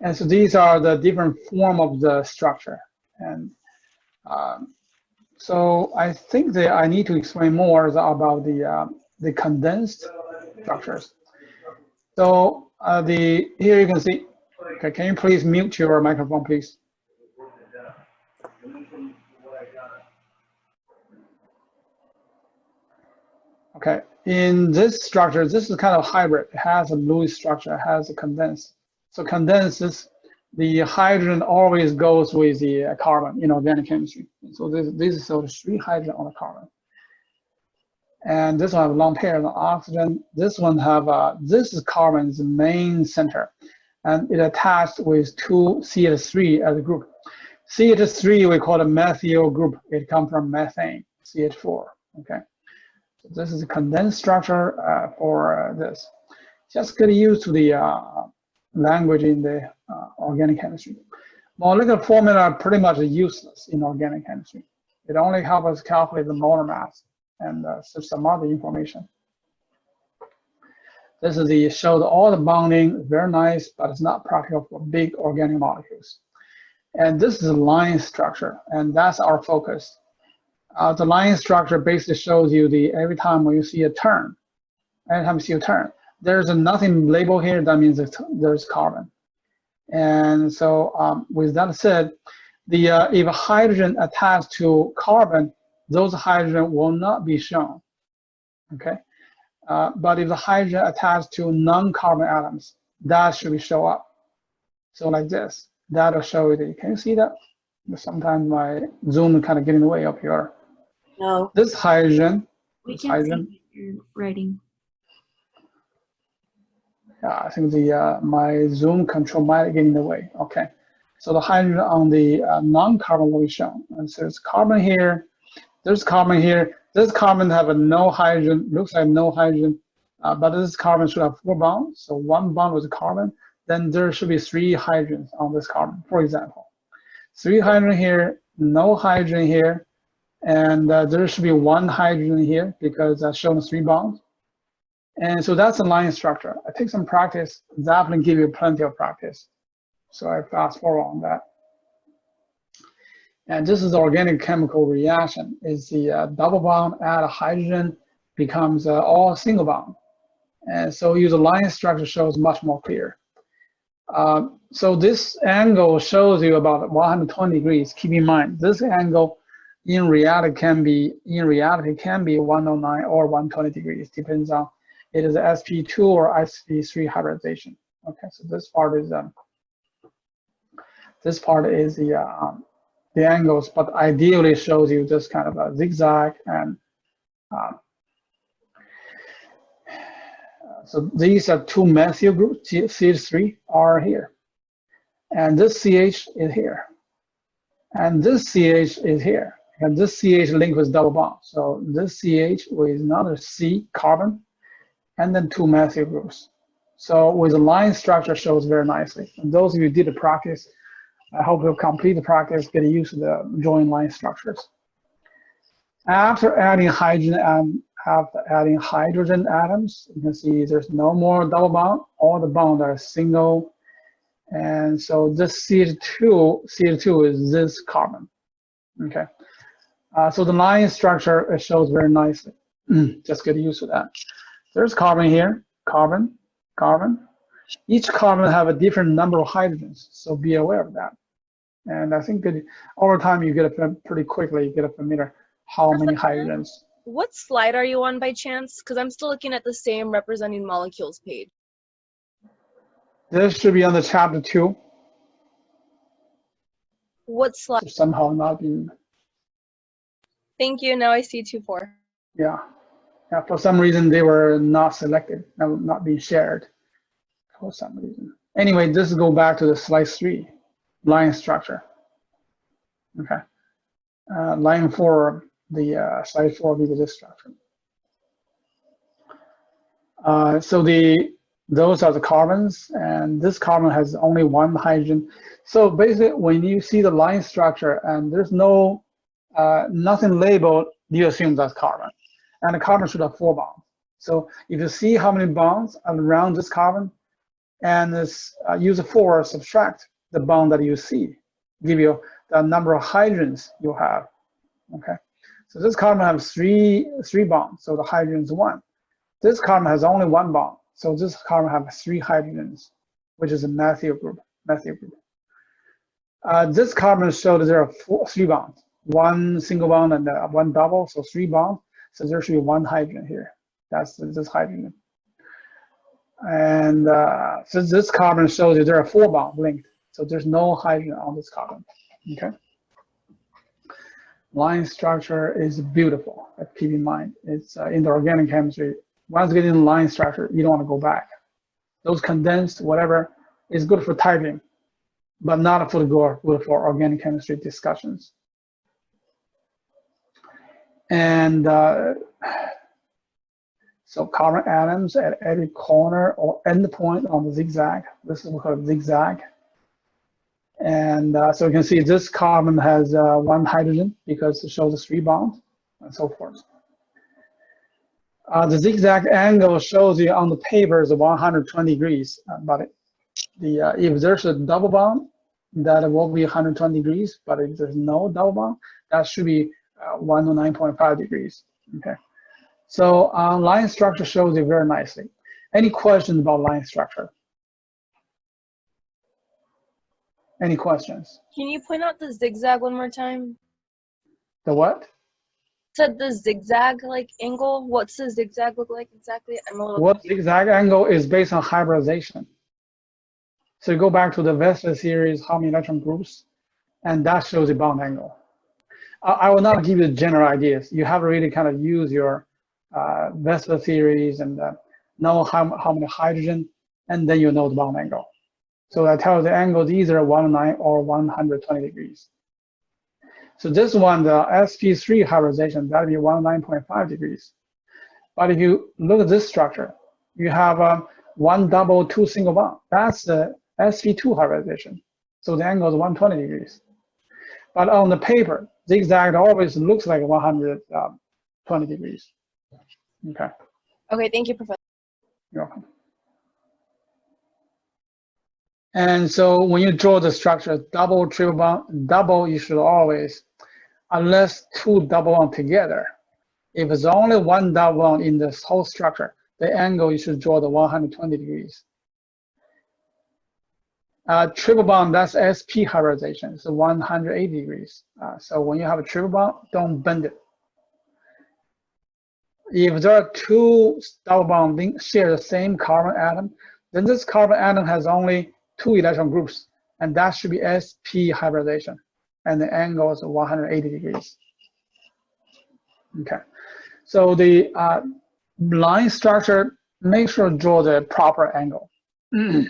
And so these are the different form of the structure. And so I think that I need to explain more about the condensed structures. So here you can see. Okay, can you please mute your microphone, please? Okay, in this structure, this is kind of hybrid. It has a Lewis structure, it has a condensed. So condensed, the hydrogen always goes with the carbon in organic chemistry. So this is sort of 3 hydrogen on the carbon. And this one have a lone pair of oxygen. This one have this is carbon's main center, and it attached with 2 CH3 as a group. CH3 we call a methyl group. It comes from methane, CH4. Okay. This is a condensed structure for this. Just get used to the language in the organic chemistry. Molecular formula are pretty much useless in organic chemistry. It only helps us calculate the molar mass and some other information. This is shows all the bonding, very nice, but it's not practical for big organic molecules. And this is a line structure, and that's our focus. The line structure basically shows you every time when you see a turn, there's nothing labeled here, that means there's carbon. And so with that said, if a hydrogen attached to carbon, those hydrogen will not be shown, okay? But if the hydrogen attached to non-carbon atoms, that should show up. So like this, that'll show you. Can you see that? Sometimes my zoom kind of getting in the way up here. No. This hydrogen. We can't see what you're writing. Yeah, I think my zoom control might get in the way. Okay. So the hydrogen on the non-carbon will be shown. And so there's carbon here. There's carbon here. This carbon have no hydrogen. Looks like no hydrogen. But this carbon should have 4 bonds. So 1 bond with carbon. Then there should be 3 hydrogens on this carbon, for example. 3 hydrogen here, no hydrogen here. And there should be 1 hydrogen here because that's shown 3 bonds. And so that's a line structure. I take some practice. That will give you plenty of practice. So I fast forward on that. And this is the organic chemical reaction. Is the double bond add a hydrogen becomes all single bond. And so use a line structure shows much more clear. So this angle shows you about 120 degrees. Keep in mind, this angle in reality can be 109 or 120 degrees, depends on it is sp2 or sp3 hybridization. Okay, so this part is the angles, but ideally shows you this kind of a zigzag. And so these are 2 methyl groups. CH3 are here, and this CH is here, and this CH is here. And this CH linked with double bond. So this CH with another C carbon, and then 2 methyl groups. So with the line structure shows very nicely. And those of you who did the practice, I hope you'll complete the practice, get used to the joint line structures. After adding hydrogen and after adding hydrogen atoms, you can see there's no more double bond. All the bonds are single. And so this CH2 is this carbon. Okay. So the line structure, it shows very nicely. Just get used to that. There's carbon here, carbon, carbon. Each carbon have a different number of hydrogens, so be aware of that. And I think that over time you get pretty quickly get familiar how many hydrogens. What slide are you on by chance? Because I'm still looking at the same representing molecules page. This should be on the chapter 2. What slide? Somehow not being. Thank you. Now I see 2-4. Yeah. Yeah. For some reason they were not selected, not being shared. For some reason. Anyway, this go back to the slide 3, line structure. Okay. Line 4, the slide 4 will be this structure. So those are the carbons, and this carbon has only 1 hydrogen. So basically, when you see the line structure and there's no nothing labeled, you assume that's carbon, and the carbon should have 4 bonds. So if you see how many bonds around this carbon, and this, use 4, subtract the bond that you see, give you the number of hydrogens you have. Okay, so this carbon has three bonds, so the hydrogen is 1. This carbon has only 1 bond, so this carbon has 3 hydrogens, which is a methyl group. This carbon shows there are 3 bonds, 1 single bond and 1 double, so 3 bonds. So there should be 1 hydrogen here. That's this hydrogen. And so this carbon shows that there are 4 bonds linked. So there's no hydrogen on this carbon. Okay. Line structure is beautiful. Keep in mind, it's in the organic chemistry. Once you get in line structure, you don't want to go back. Those condensed, whatever, is good for typing, but not for good for organic chemistry discussions. And so carbon atoms at every corner or end point on the zigzag. This is what we call zigzag. And so you can see this carbon has 1 hydrogen because it shows 3 bonds and so forth. The zigzag angle shows you on the paper is 120 degrees, but if there's a double bond, that will be 120 degrees, but if there's no double bond, that should be 109.5 degrees. Okay, so line structure shows it very nicely. Any questions about line structure? Any questions? Can you point out the zigzag one more time? The what? Said the zigzag like angle. What's the zigzag look like exactly? I'm a little What zigzag angle is based on hybridization. So you go back to the Vesta series, how many electron groups, and that shows the bond angle. I will not give you general ideas. You have to really kind of use your Vesta series and know how many hydrogen, and then you know the bond angle. So that tells the angle is either 109 or 120 degrees. So this one, the sp3 hybridization, that would be 109.5 degrees. But if you look at this structure, you have 1 double, 2 single bond. That's the sp2 hybridization. So the angle is 120 degrees. But on the paper, zigzag always looks like 120 degrees. Okay. Okay, thank you, Professor. You're welcome. And so when you draw the structure, double, triple bond, double, you should always, unless 2 double bond together, if it's only 1 double bond in this whole structure, the angle you should draw the 120 degrees. Triple bond, that's sp hybridization, so 180 degrees. So when you have a triple bond, don't bend it. If there are 2 double bonds share the same carbon atom, then this carbon atom has only 2 electron groups, and that should be sp hybridization, and the angle is 180 degrees. Okay, so the line structure, make sure to draw the proper angle. It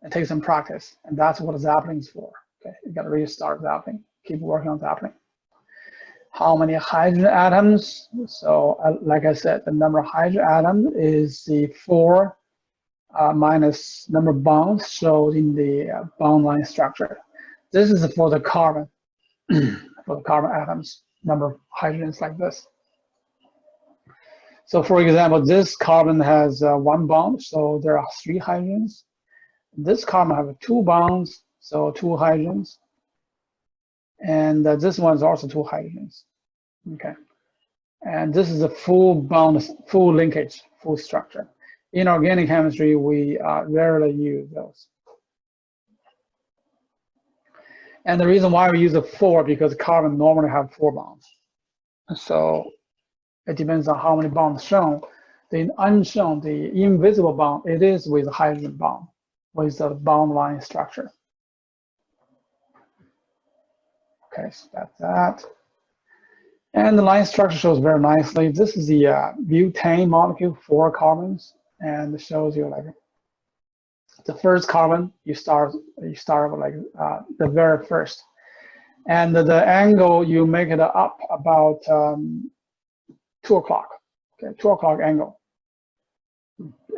takes some practice, and that's what Zapping is for. Okay, you got to really start Zapping. Keep working on Zapping. How many hydrogen atoms? So, like I said, the number of hydrogen atoms is the 4 minus number of bonds shown in the bond line structure. This is for the carbon, for the carbon atoms, number of hydrogens like this. So for example, this carbon has 1 bond, so there are 3 hydrogens. This carbon has 2 bonds, so 2 hydrogens. And this one is also 2 hydrogens. Okay. And this is a full bond, full linkage, full structure. In organic chemistry, we rarely use those. And the reason why we use a 4, because carbon normally have 4 bonds. So it depends on how many bonds shown. The unshown, the invisible bond, it is with a hydrogen bond, with the bond line structure. Okay, so that's that. And the line structure shows very nicely. This is the butane molecule, 4 carbons, and it shows you like the first carbon. You start with like the very first, and the angle you make it up about 2 o'clock. Okay, 2 o'clock angle,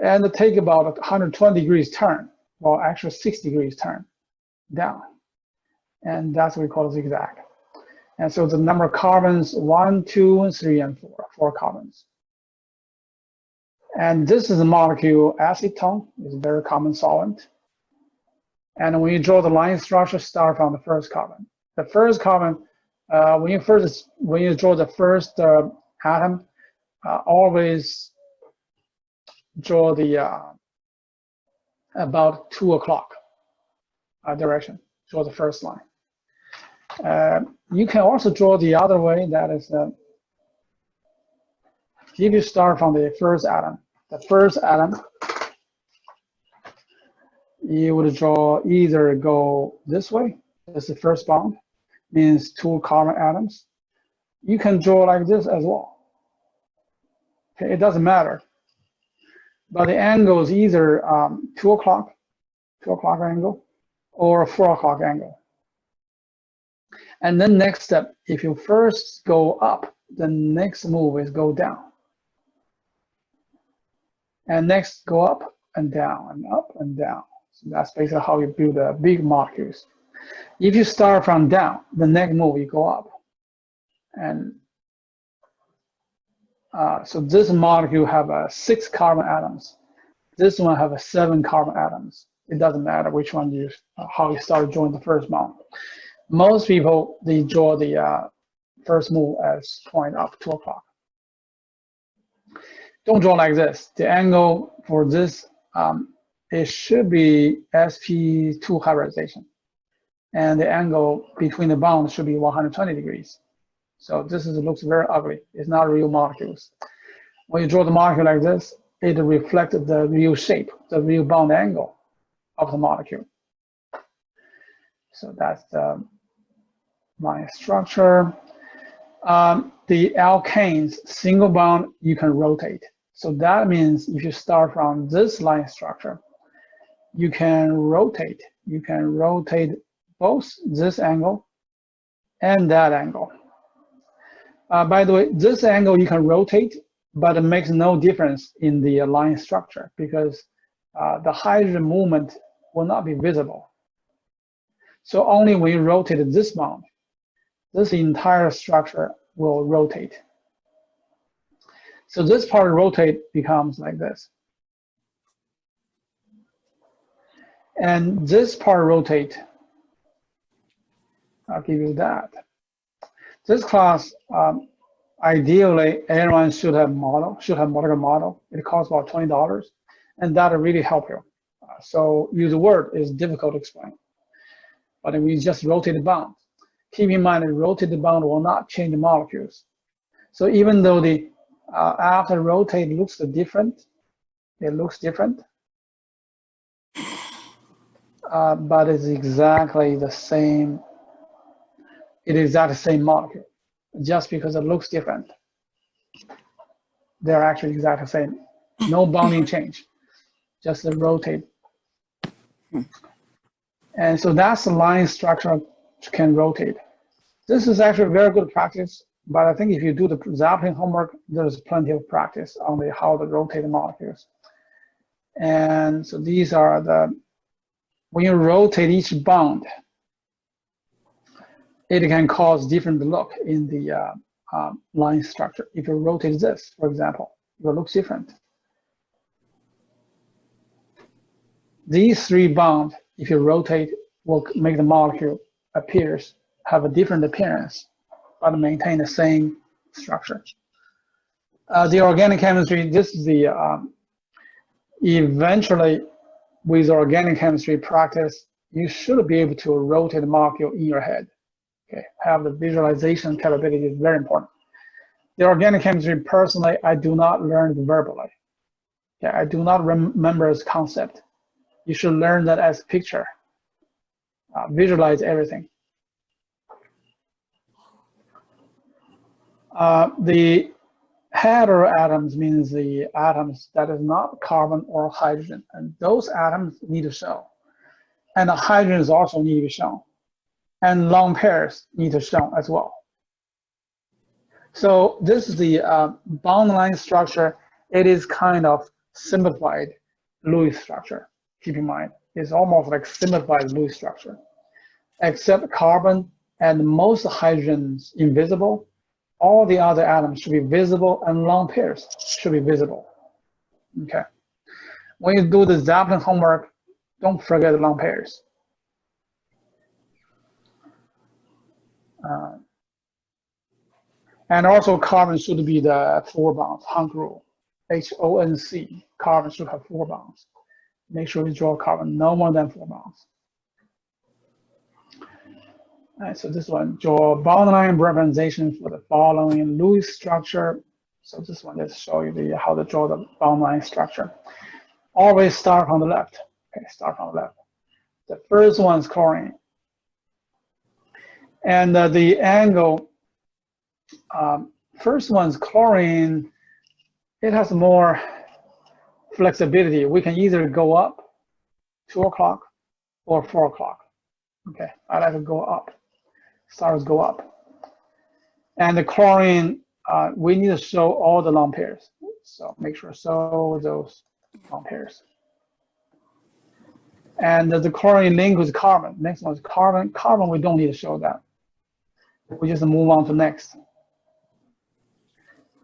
and it take about 120 degrees turn. Well, actually 60 degrees turn down, and that's what we call a zigzag. And so the number of carbons, 1, 2, 3, and 4 carbons. And this is a molecule acetone. It's a very common solvent. And when you draw the line structure, start from the first carbon. The first carbon, when you draw the first atom, always draw the about 2 o'clock direction. Draw the first line. You can also draw the other way. That is, if you start from the first atom, you would draw either go this way. That's the first bond, means 2 carbon atoms. You can draw like this as well. Okay, it doesn't matter. But the angle is either 2 o'clock angle, or a 4 o'clock angle. And then next step, if you first go up, the next move is go down. And next go up and down and up and down. So that's basically how you build big molecules. If you start from down, the next move you go up. And so this molecule have 6 carbon atoms. This one have 7 carbon atoms. It doesn't matter which one you how you start drawing the first bond. Most people, they draw the first move as point up 2 o'clock. Don't draw like this. The angle for this, it should be sp2 hybridization. And the angle between the bonds should be 120 degrees. So this looks very ugly. It's not real molecules. When you draw the molecule like this, it reflects the real shape, the real bond angle of the molecule. So that's the line structure. The alkanes, single bond, you can rotate. So that means if you start from this line structure, you can rotate. You can rotate both this angle and that angle. By the way, this angle you can rotate, but it makes no difference in the line structure because the hydrogen movement will not be visible. So only when you rotate this bond, this entire structure will rotate. So this part rotate becomes like this. And this part rotate, I'll give you that. This class, ideally, everyone should have molecular model. It costs about $20, and that'll really help you. So use the word is difficult to explain. But if we just rotate the bond, keep in mind that rotated bond will not change the molecules. So even though the after rotate looks different, it looks different, but it's exactly the same. It is exactly the same molecule. Just because it looks different, they're actually exactly the same. No bonding change, just the rotate. And so that's the line structure which can rotate. This is actually very good practice, but I think if you do the Zeppelin homework, there's plenty of practice on how to rotate the molecules. And so these are when you rotate each bond, it can cause different look in the line structure. If you rotate this, for example, it will look different. These 3 bonds, if you rotate, will make the molecule have a different appearance, but maintain the same structure. The organic chemistry, this is the, eventually with organic chemistry practice, you should be able to rotate the molecule in your head. Okay, have the visualization capability is very important. The organic chemistry, personally, I do not learn it verbally. Okay, I do not remember as concept. You should learn that as picture. Visualize everything. The heteroatoms means the atoms that is not carbon or hydrogen, and those atoms need to show. And the hydrogens also need to be shown. And lone pairs need to show as well. So this is the bond line structure. It is kind of simplified Lewis structure. Keep in mind, it's almost like simplified Lewis structure, except carbon and most hydrogens invisible. All the other atoms should be visible, and lone pairs should be visible. Okay. When you do the Zeppelin homework, don't forget the lone pairs. And also carbon should be the 4 bonds, Honc rule. HONC, carbon should have 4 bonds. Make sure you draw carbon no more than 4 bonds. All right, so this one, draw bond line representation for the following Lewis structure. So this one, let's show you how to draw the bond line structure. Always start from the left. Okay, start from the left. The first one is chlorine. And the angle, first one's chlorine, it has more flexibility. We can either go up 2 o'clock or 4 o'clock. Okay, I like to go up. Stars go up. And the chlorine, we need to show all the lone pairs. So make sure show those lone pairs. And the chlorine link with carbon. Next one is carbon. Carbon, we don't need to show that. We just move on to next.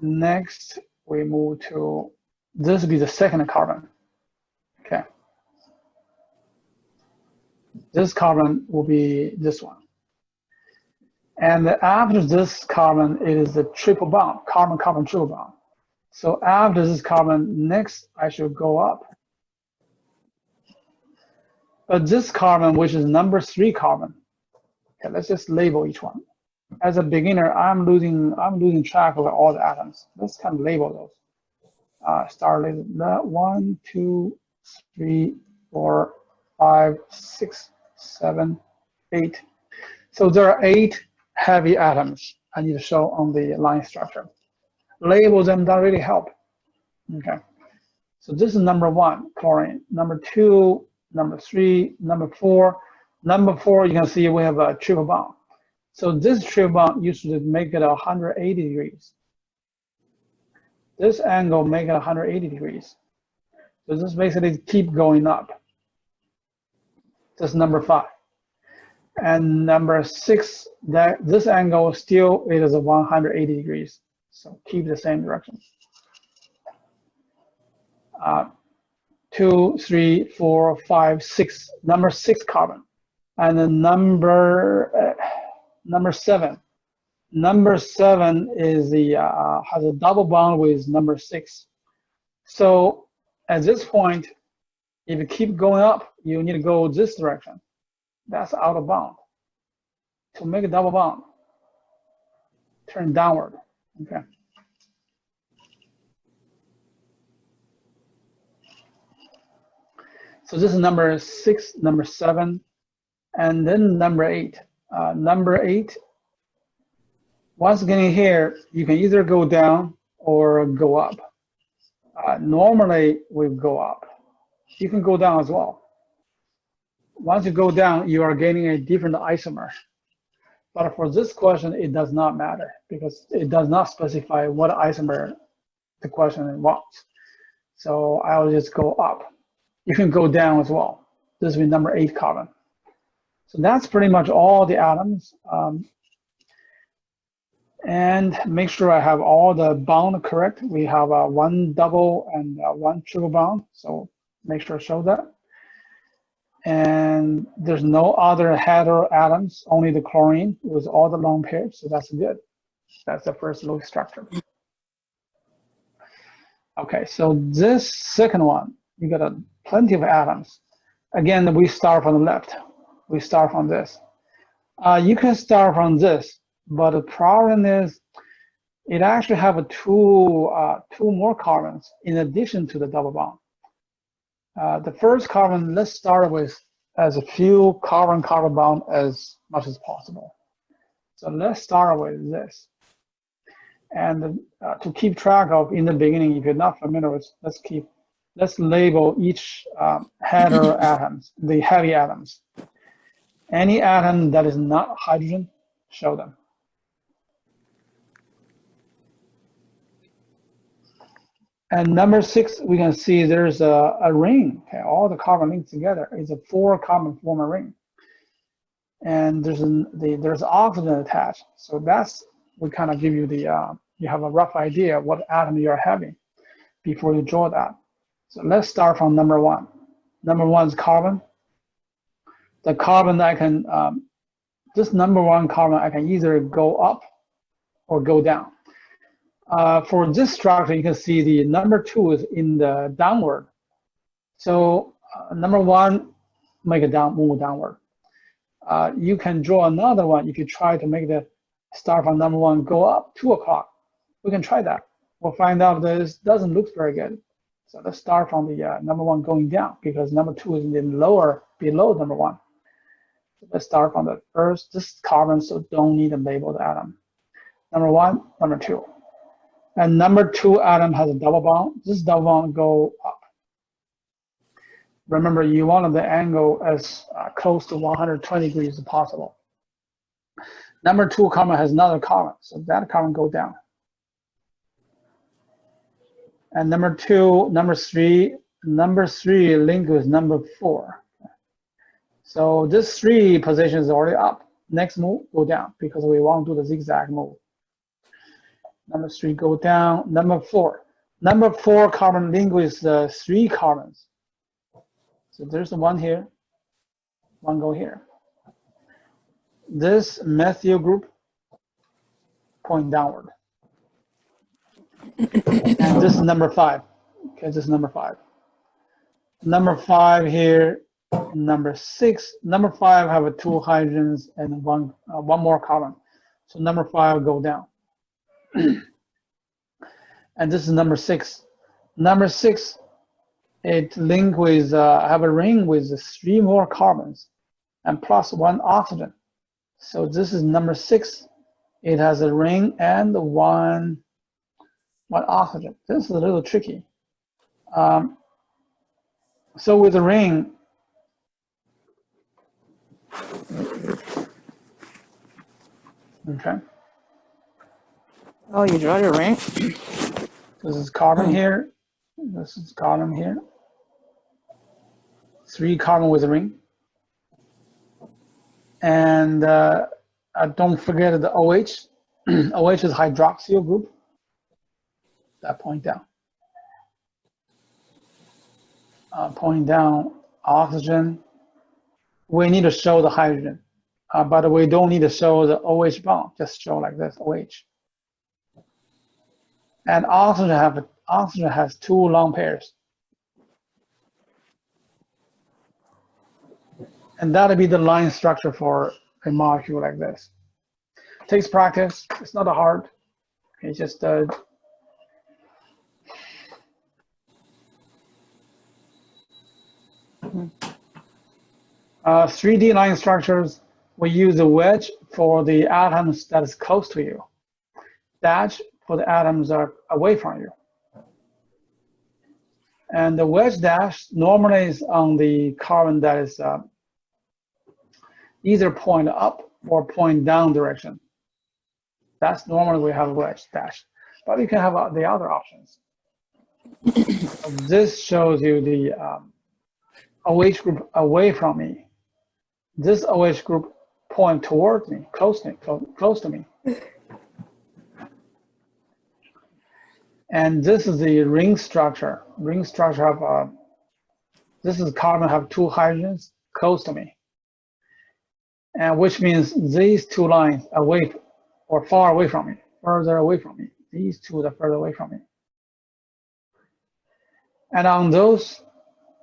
Next, we move to, this will be the second carbon. Okay. This carbon will be this one. And after this carbon, it is the triple bond, carbon-carbon triple bond. So after this carbon, next I should go up. But this carbon, which is number 3 carbon, okay, let's just label each one. As a beginner, I'm losing track of all the atoms. Let's kind of label those. Start labeling 1, 2, 3, 4, 5, 6, 7, 8. So there are 8 heavy atoms I need to show on the line structure. Label them, that really help. Okay. So this is number 1, chlorine. Number 2, number 3, number 4. Number 4, you can see we have a triple bond. So this triple bond, you should make it 180 degrees. This angle make it 180 degrees. So this basically keep going up. That's number 5. And number 6, that this angle still it is 180 degrees. So keep the same direction. 2, 3, 4, 5, 6. Number 6 carbon, and then number 7. Number 7 is the has a double bond with number 6. So at this point, if you keep going up, you need to go this direction. That's out of bound. To make a double bond, turn downward. Okay. So this is number 6, number 7, and then number 8. Number 8, once getting here, you can either go down or go up. Normally, we go up. You can go down as well. Once you go down, you are getting a different isomer. But for this question, it does not matter because it does not specify what isomer the question wants. So I'll just go up. You can go down as well. This will be number 8 carbon. So that's pretty much all the atoms. And make sure I have all the bond correct. We have 1 double and 1 triple bond. So make sure to show that. And there's no other hetero atoms, only the chlorine with all the lone pairs. So that's good. That's the first Lewis structure. Okay, so this second one, you got plenty of atoms. Again, we start from the left. We start from this. You can start from this, but the problem is it actually have two more carbons in addition to the double bond. The first carbon, let's start with as a few carbon-carbon bond as much as possible. So let's start with this. And to keep track of in the beginning, if you're not familiar with, let's label each hetero atoms, the heavy atoms. Any atom that is not hydrogen, show them. And number 6, we can see there's a ring. Okay, all the carbon linked together is a 4 carbon form a ring. And there's oxygen attached. So that's, we kind of give you the, you have a rough idea what atom you're having before you draw that. So let's start from number 1. Number 1 is carbon. The carbon I can, this number 1 carbon, I can either go up or go down. For this structure, you can see the number 2 is in the downward. So number 1, make it move downward. You can draw another one if you try to make the start from number 1 go up 2 o'clock. We can try that. We'll find out this doesn't look very good. So let's start from the number 1 going down because number 2 is in the lower below number 1. So let's start from the first. This is carbon, so don't need to label the atom. Number 1, number 2. And number 2 atom has a double bond. This double bond go up. Remember, you want the angle as close to 120 degrees as possible. Number 2 carbon has another carbon, so that carbon go down. And number 3 linked with number 4. So this 3 position is already up. Next move, go down because we want to do the zigzag move. Number 3 go down. Number 4 carbon linked with the 3 carbons. So there's one here, one go here. This methyl group point downward. And this is number 5. Okay, this is number 5. Number 5 here, number 6. Number 5 have 2 hydrogens and one more carbon. So number 5 go down. And this is number 6. Number 6, it linked with have a ring with 3 more carbons and plus 1 oxygen. So this is number 6. It has a ring and one oxygen. This is a little tricky. So with the ring, okay. Oh, you draw your ring? This is carbon here. This is carbon here. 3 carbon with a ring. And don't forget the OH. OH is hydroxyl group. That point down. Point down, oxygen. We need to show the hydrogen, but we don't need to show the OH bond. Just show like this, OH. And oxygen has 2 lone pairs. And that'll be the line structure for a molecule like this. Takes practice. It's not hard. It's just 3D line structures. We use a wedge for the atoms that is close to you. Dash for the atoms that are away from you. And the wedge dash normally is on the carbon that is either point up or point down direction. That's normally we have a wedge dash, but you can have the other options. This shows you the OH group away from me. This OH group point towards me, close to me. And this is the ring structure. Ring structure have, this is carbon have 2 hydrogens close to me. And which means these 2 lines away or far away from me, further away from me. These 2 are further away from me. And on those,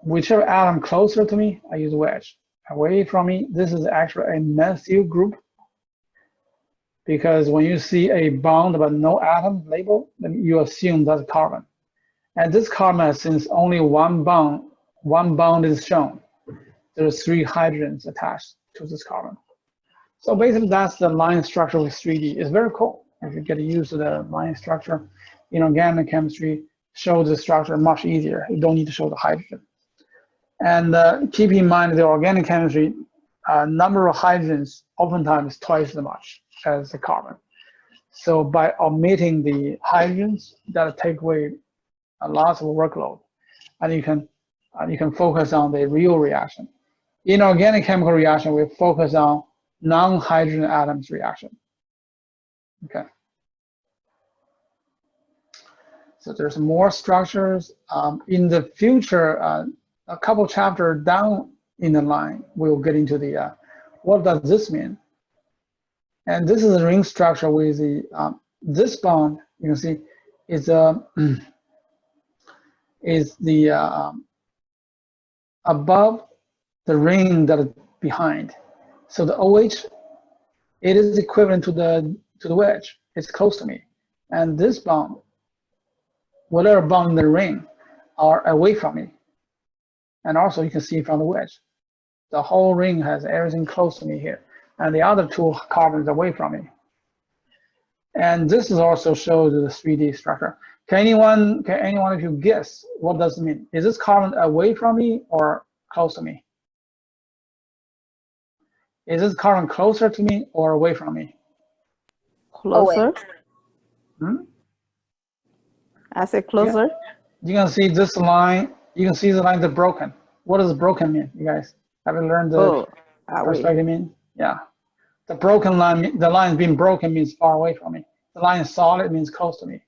whichever atom closer to me, I use wedge. Away from me, this is actually a methyl group. Because when you see a bond but no atom label, then you assume that's carbon. And this carbon, since only one bond is shown, there's 3 hydrogens attached to this carbon. So basically that's the line structure with 3D. It's very cool if you get used to the line structure. In organic chemistry, show the structure much easier. You don't need to show the hydrogen. And keep in mind the organic chemistry, number of hydrogens oftentimes is twice as much as the carbon. So by omitting the hydrogens, that'll take away a lot of workload, and you can focus on the real reaction. In organic chemical reaction, we focus on non-hydrogen atoms reaction. Okay. So there's more structures. In the future, a couple chapters down in the line, we'll get into the what does this mean? And this is a ring structure with the this bond. You can see is the above the ring that is behind. So the OH, it is equivalent to the wedge. It's close to me, and this bond, whatever bond in the ring, are away from me. And also you can see from the wedge, the whole ring has everything close to me here, and the other two carbons away from me. And this is also shows the 3D structure. Can anyone of you guess what does it mean? Is this carbon away from me or close to me? Is this carbon closer to me or away from me? Closer. Hmm? I said closer. Yeah. You can see this line. You can see the lines are broken. What does broken mean? You guys have you learned the perspective mean? Yeah. The broken line, the line being broken means far away from me. The line is solid means close to me.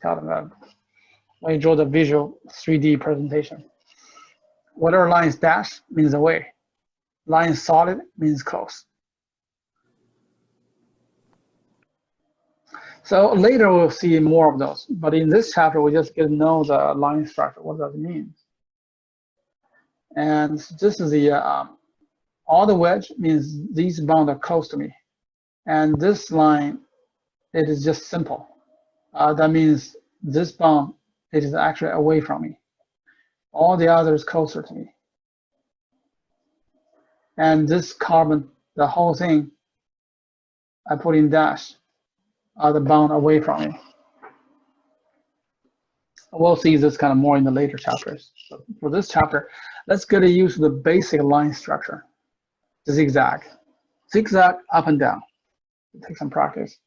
When you draw the visual 3D presentation. Whatever line is dashed means away. Line solid means close. So later we'll see more of those, but in this chapter we just get to know the line structure. What does it mean? And this is the all the wedge means these bonds are close to me, and this line, it is just simple. That means this bond, it is actually away from me. All the others closer to me. And this carbon, the whole thing, I put in dash, are the bond away from me. We'll see this kind of more in the later chapters. So for this chapter, let's get used to the basic line structure. The zigzag. Zigzag up and down. Take some practice.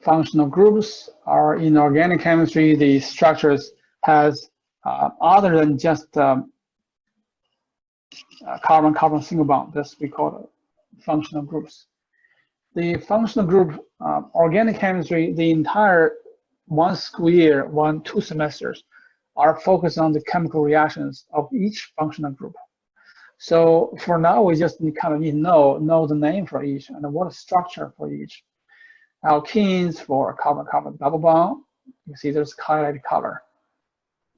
Functional groups are in organic chemistry, the structures has other than just carbon-carbon single bond. That's we call it functional groups. The functional group, organic chemistry, the entire 1 school year, 2 semesters, are focused on the chemical reactions of each functional group. So for now, we just need to know the name for each and what structure for each. Alkenes for carbon-carbon double bond. You see there's highlighted color.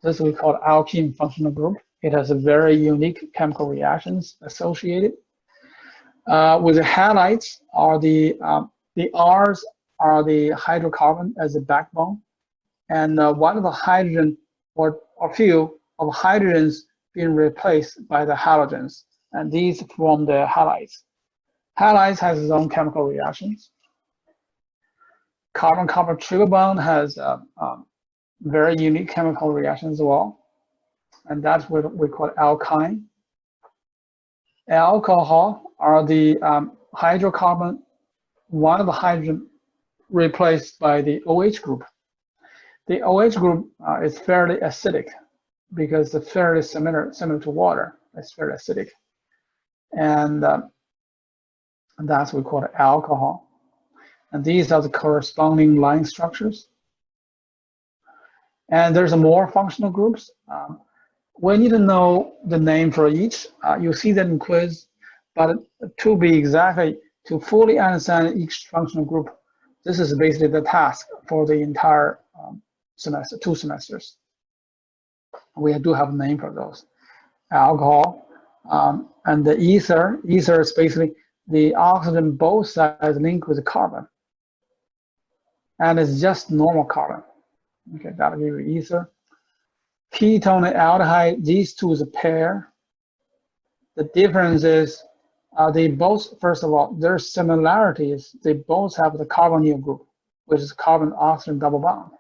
This we call alkene functional group. It has a very unique chemical reactions associated. With the halides, are the R's are the hydrocarbon as a backbone, and one of the hydrogen or few of hydrogens being replaced by the halogens, and these form the halides. Halides has its own chemical reactions. Carbon-carbon triple bond has very unique chemical reactions as well, and that's what we call alkyne. Alcohol are the hydrocarbon, one of the hydrogen replaced by the OH group. The OH group is fairly acidic because it's fairly similar to water. It's very acidic, and that's what we call alcohol. And these are the corresponding line structures. And there's more functional groups. We need to know the name for each. You'll see that in quiz, but to fully understand each functional group, this is basically the task for the entire semester, 2 semesters. We do have a name for those. Alcohol, and the ether is basically the oxygen both sides linked with the carbon. And it's just normal carbon. Okay, that'll give you ether. Ketone and aldehyde, these two is a pair. The difference is they both, first of all, their similarities, they both have the carbonyl group, which is carbon-oxygen double bond.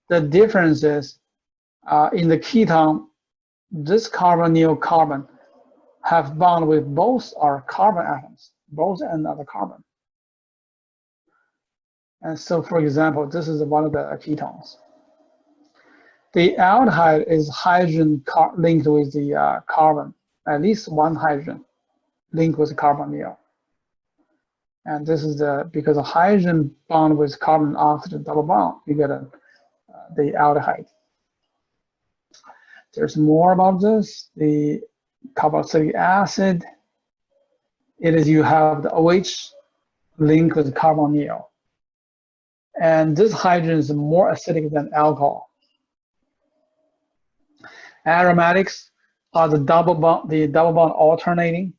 The difference is in the ketone, this carbonyl carbon have bond with both our carbon atoms, both ends of the carbon. And so, for example, this is one of the ketones. The aldehyde is hydrogen linked with the carbon, at least one hydrogen linked with the carbonyl. And this is because a hydrogen bond with carbon oxygen double bond, you get the aldehyde. There's more about this. The carboxylic acid, it is you have the OH linked with carbonyl. And this hydrogen is more acidic than alcohol. Aromatics are the double bond alternating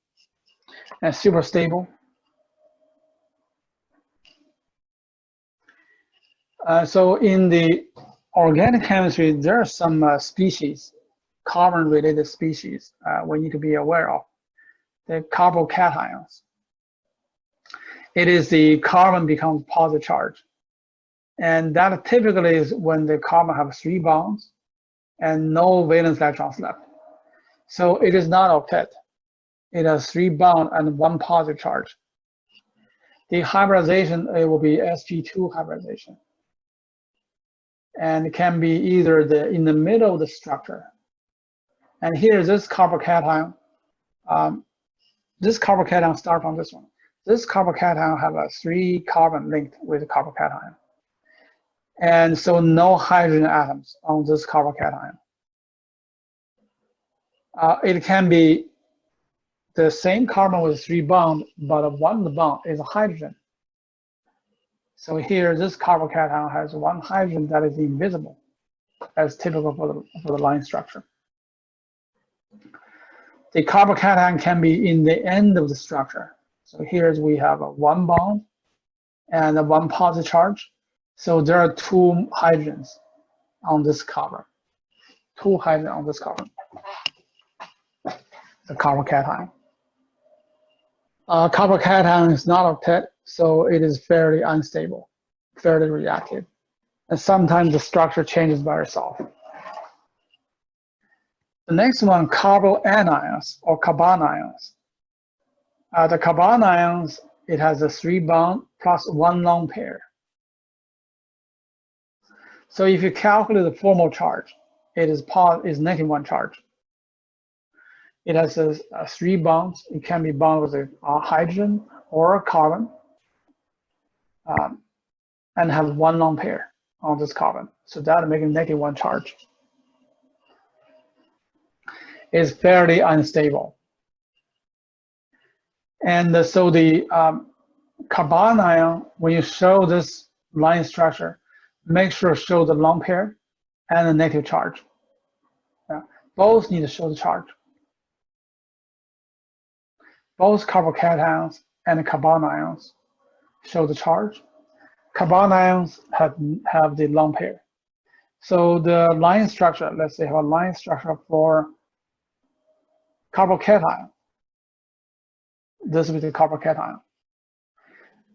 and super stable. So in the organic chemistry, there are some species, carbon-related species we need to be aware of. The carbocations. It is the carbon becomes positive charge. And that typically is when the carbon have 3 bonds and no valence electrons left. So it is not octet. It has 3 bonds and 1 positive charge. The hybridization, it will be sp2 hybridization. And it can be either in the middle of the structure. And here, this carbocation, start from this one. This carbocation have a 3 carbon linked with the carbocation. And so no hydrogen atoms on this carbocation. It can be the same carbon with 3 bonds, but one bond is a hydrogen. So here, this carbocation has 1 hydrogen that is invisible, as typical for the line structure. The carbocation can be in the end of the structure. So here we have a 1 bond and a 1 positive charge. So there are 2 hydrogens on this carbon. 2 hydrogens on this carbon. The carbocation. Carbocation is not octet, so it is fairly unstable, fairly reactive. And sometimes the structure changes by itself. The next one, carbanions or carbanions. The carbanions, it has a 3 bond plus 1 lone pair. So if you calculate the formal charge, it is -1 charge. It has 3 bonds. It can be bonded with a hydrogen or a carbon, and have 1 lone pair on this carbon. So that makes it -1 charge. It's fairly unstable. And so the carbanion, when you show this line structure, make sure to show the lone pair and the negative charge. Both need to show the charge. Both carbocations and carbanions show the charge. Carbanions have the lone pair. So the line structure, let's say have a line structure for carbocation. This will be the carbocation.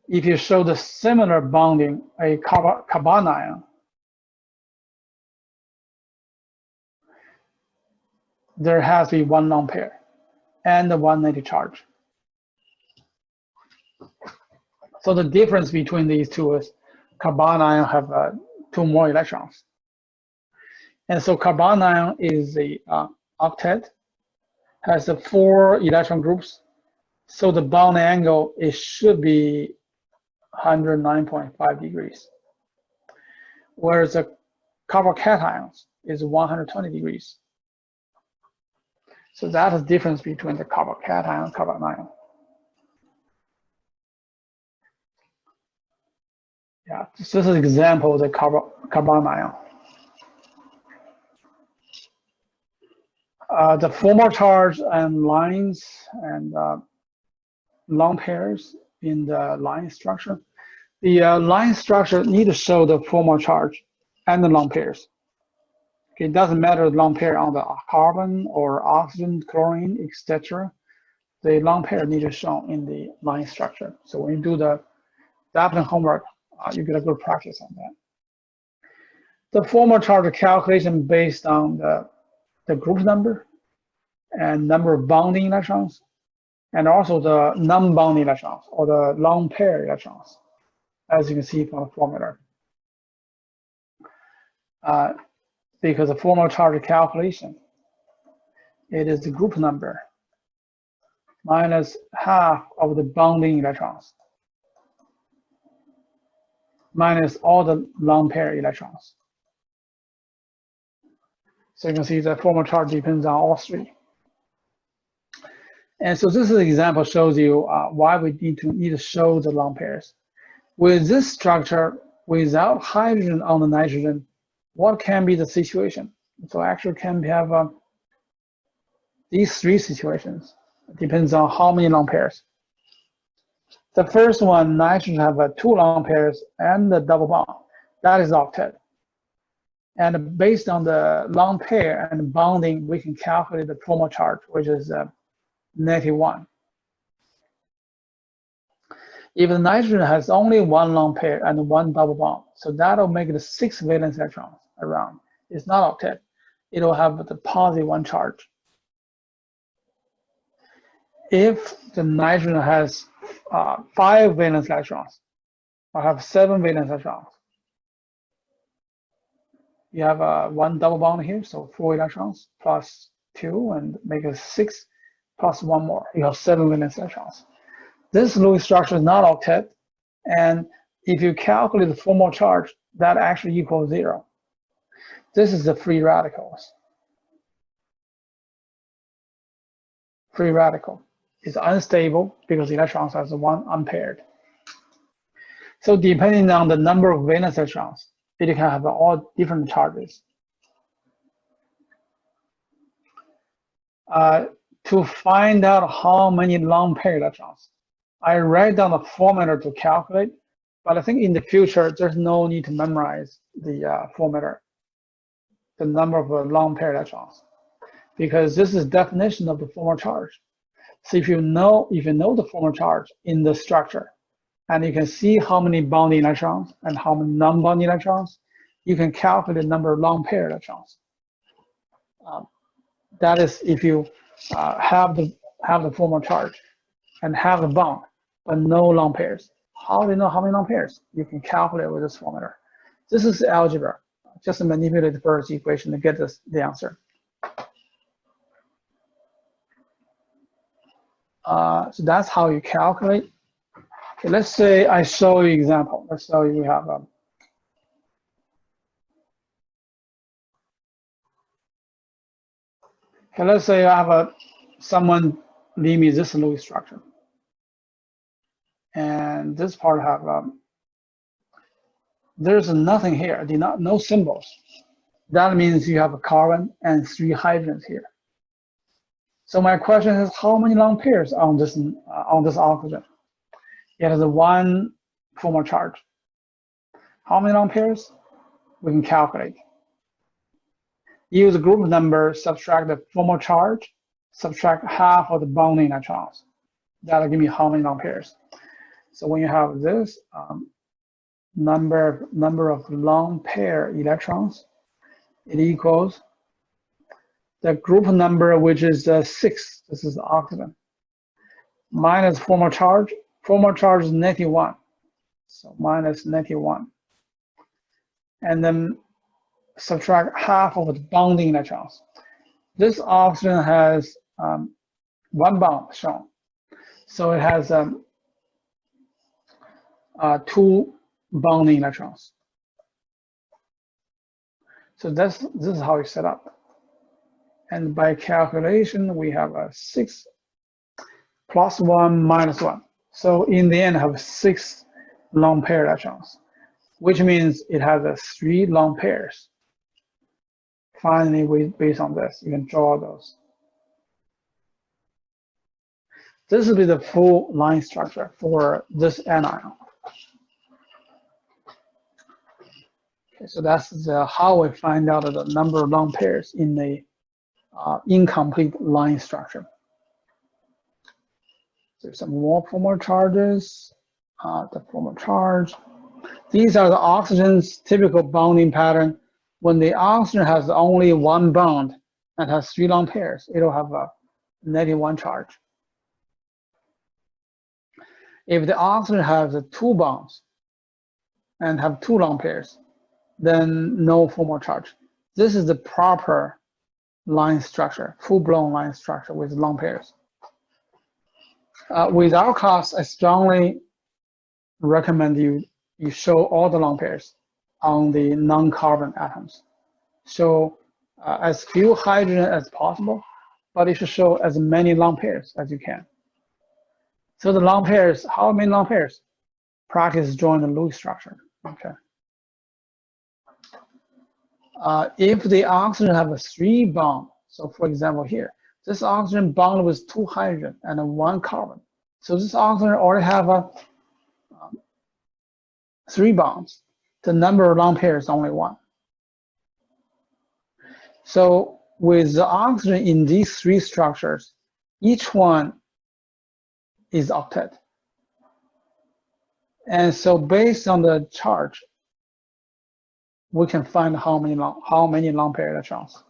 If you show the similar bonding, a carbanion, there has to be 1 lone pair and 1 negative charge. So the difference between these two is carbanion have 2 more electrons. And so carbanion is the octet, has the 4 electron groups. So the bond angle, it should be 109.5 degrees. Whereas the carbocations is 120 degrees. So that is the difference between the carbocation and carbanion. Yeah, this is an example of the carbanion. The formal charge and lines and lone pairs in the line structure. The line structure need to show the formal charge and the lone pairs. Okay, it doesn't matter the lone pair on the carbon or oxygen, chlorine, etc. The lone pair need to show in the line structure. So when you do the Daphne homework, you get a good practice on that. The formal charge calculation based on the group number and number of bonding electrons, and also the non-bonding electrons or the lone pair electrons, as you can see from the formula. Because the formal charge calculation, it is the group number minus half of the bonding electrons. minus all the lone pair electrons. So you can see the formal charge depends on all three. And so this example shows you why we need to show the lone pairs. With this structure, without hydrogen on the nitrogen, what can be the situation? So actually can have these three situations. It depends on how many lone pairs. The first one, nitrogen have 2 lone pairs and the double bond. That is octet. And based on the lone pair and bonding, we can calculate the formal charge, which is -1. If the nitrogen has only 1 lone pair and 1 double bond, so that'll make the 6 valence electrons around. It's not octet. It'll have the +1 charge. If the nitrogen has 5 valence electrons, or have 7 valence electrons, you have 1 double bond here, so 4 electrons plus 2, and make it 6 plus 1 more. You have 7 valence electrons. This Lewis structure is not octet, and if you calculate the formal charge, that actually equals 0. This is the free radicals. Free radical is unstable because electrons has 1 unpaired. So depending on the number of valence electrons, it can have all different charges. To find out how many lone pair electrons, I write down the formula to calculate, but I think in the future, there's no need to memorize the formula, the number of lone pair electrons, because this is definition of the formal charge. So if you know the formal charge in the structure, and you can see how many bonding electrons and how many non-bonding electrons, you can calculate the number of lone pair electrons. That is if you have the formal charge and have the bond, but no lone pairs. How do you know how many lone pairs? You can calculate with this formula. This is algebra. Just manipulate the first equation to get the answer. So that's how you calculate. Okay, let's say I show you example. Let's say you have okay, let's say I have someone leave me this Lewis structure, and this part have there's nothing here. No symbols. That means you have a carbon and 3 hydrogens here. So my question is, how many lone pairs on this oxygen? It has 1 formal charge. How many lone pairs? We can calculate. Use the group number, subtract the formal charge, subtract half of the bonding electrons. That'll give me how many lone pairs. So when you have this number of lone pair electrons, it equals the group number, which is 6. This is the oxygen, minus formal charge. Formal charge is -1, so minus -1. And then subtract half of the bonding electrons. This oxygen has 1 bond shown, so it has 2 bonding electrons. So this is how it's set up. And by calculation, we have a 6 plus 1 minus 1. So in the end, I have 6 lone pair electrons, which means it has 3 lone pairs. Finally, based on this, you can draw those. This will be the full line structure for this anion. Okay, so that's how we find out the number of lone pairs in the incomplete line structure. There's some more formal charges. The formal charge. These are the oxygen's typical bonding pattern. When the oxygen has only 1 bond and has 3 lone pairs, it'll have a -1 charge. If the oxygen has 2 bonds and have 2 lone pairs, then no formal charge. This is the proper line structure, full-blown line structure with lone pairs. With our class, I strongly recommend you you show all the lone pairs on the non-carbon atoms. Show as few hydrogen as possible, but you should show as many lone pairs as you can. So the lone pairs, how many lone pairs? Practice join the Lewis structure. Okay. If the oxygen have a 3 bond, so for example here, this oxygen bonded with 2 hydrogen and 1 carbon. So this oxygen already have a 3 bonds. The number of lone pairs is only 1. So with the oxygen in these 3 structures, each one is octet. And so based on the charge, we can find how many lone pair electrons.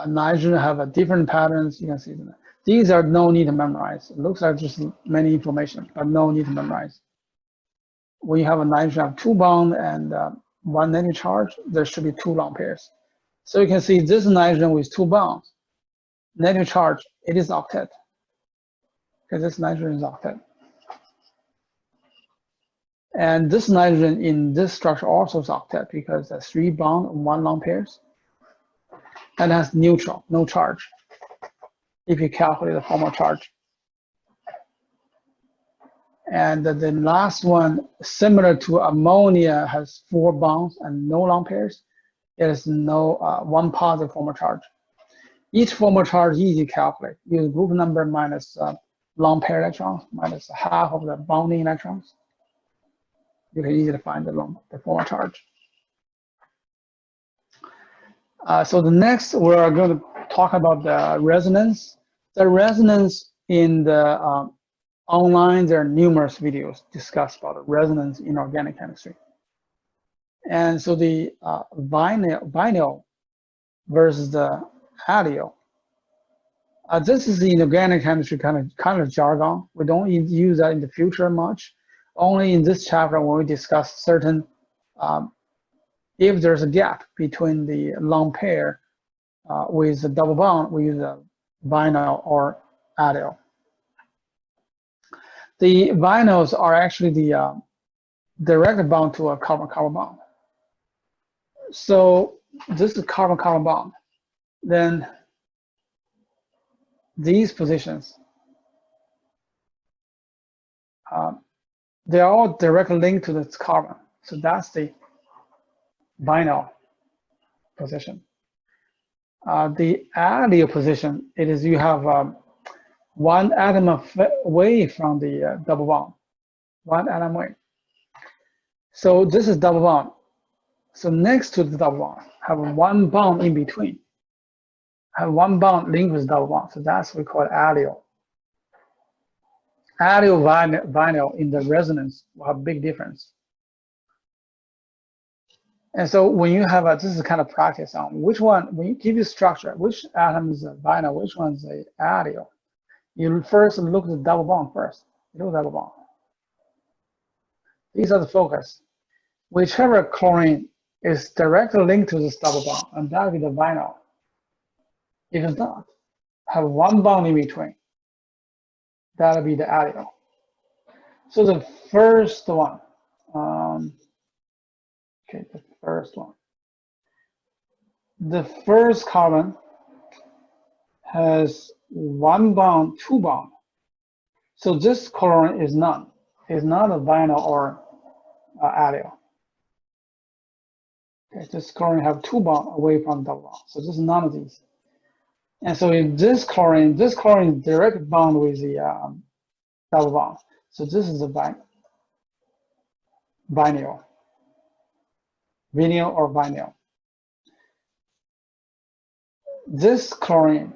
Nitrogen have a different patterns. You can see them. These are no need to memorize. It looks like just many information, but no need to memorize. When you have a nitrogen have 2 bonds and 1 negative charge, there should be 2 lone pairs. So you can see this nitrogen with 2 bonds, negative charge, it is octet. Okay, this nitrogen is octet. And this nitrogen in this structure also is octet because there's 3 bonds and 1 lone pairs. And has neutral, no charge, if you calculate the formal charge. And the last one, similar to ammonia, has 4 bonds and no lone pairs. There is no 1 positive formal charge. Each formal charge is easy to calculate. Use group number minus lone pair electrons minus half of the bonding electrons. You can easily find the formal charge. So the next, we're going to talk about the resonance. The resonance in the online, there are numerous videos discussed about resonance in organic chemistry. And so the vinyl versus the allyl. This is the inorganic chemistry kind of jargon. We don't use that in the future much. Only in this chapter when we discuss certain, if there's a gap between the lone pair with a double bond, we use a vinyl or allyl. The vinyls are actually the direct bond to a carbon-carbon bond. So this is carbon-carbon bond. Then these positions, they're all directly linked to this carbon. So that's the vinyl position. The allyl position, it is you have 1 atom away from the double bond, 1 atom away. So this is double bond. So next to the double bond, have 1 bond in between. Have 1 bond linked with double bond. So that's what we call allyl. Allyl vinyl in the resonance will have a big difference. And so when you have this is kind of practice on which one, when you give you structure, which atom is a vinyl, which one is a allyl. You first look at the double bond first. Look at double bond. These are the focus. Whichever chlorine is directly linked to this double bond, and that will be the vinyl. If it's not, have 1 bond in between. That'll be the allyl. So the first one, okay, the first one. The first carbon has 1 bond, 2 bond. So this chlorine is none. It's not a vinyl or allyl. Okay, this chlorine have 2 bonds away from double bond. So this is none of these. And so in this chlorine direct bond with the double bond. So this is a vinyl or vinyl. This chlorine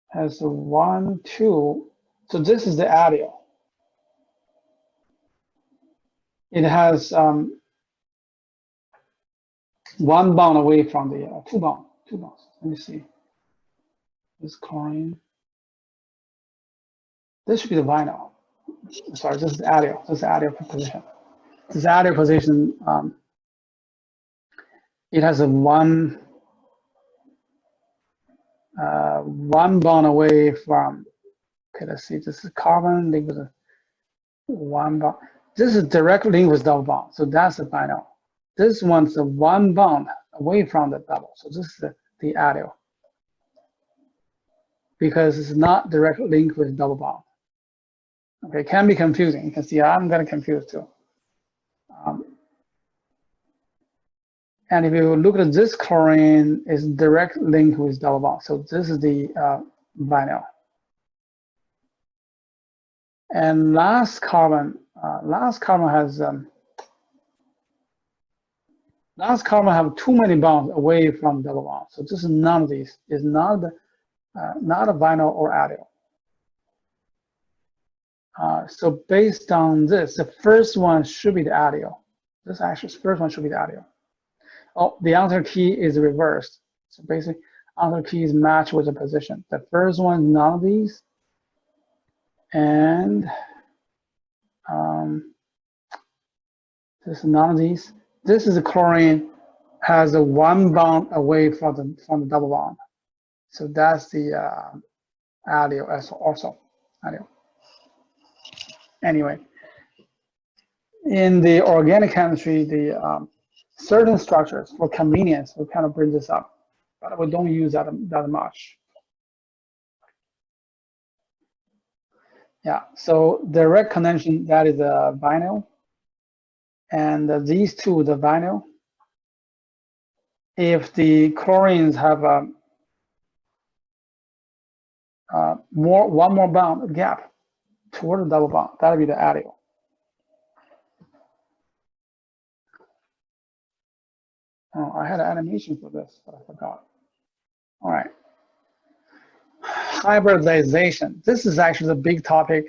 has 1, 2. So this is the allyl. It has 1 bond away from the 2 bonds. Let me see. This chlorine. This should be the vinyl. Sorry, this is the allyl. This is the allyl position. This allyl position, it has a 1 one bond away from, okay, let's see, this is carbon link with one bond. This is direct link with double bond, so that's the vinyl. This one's a one bond away from the double, so this is the allyl. Because it's not direct link with double bond. Okay, it can be confusing. You can see I'm getting confused too. And if you look at this chlorine, it's direct link with double bond. So this is the vinyl. And last carbon has have too many bonds away from double bond. So this is none of these. Is not a vinyl or allyl. So based on this, the first one should be the allyl. This actually, first one should be the allyl. Oh, the answer key is reversed. So basically, answer keys match with the position. The first one, none of these. And this is none of these. This is the chlorine, has a one bond away from the double bond. So that's the allyl also, allyl. Anyway, in the organic chemistry, the certain structures for convenience, we kind of bring this up, but we don't use that much. Yeah, so direct connection, that is a vinyl. And these two, the vinyl, if the chlorines have one more bond gap toward the double bond, that'll be the allyl. Oh, I had an animation for this, but I forgot. All right. Hybridization. This is actually the big topic.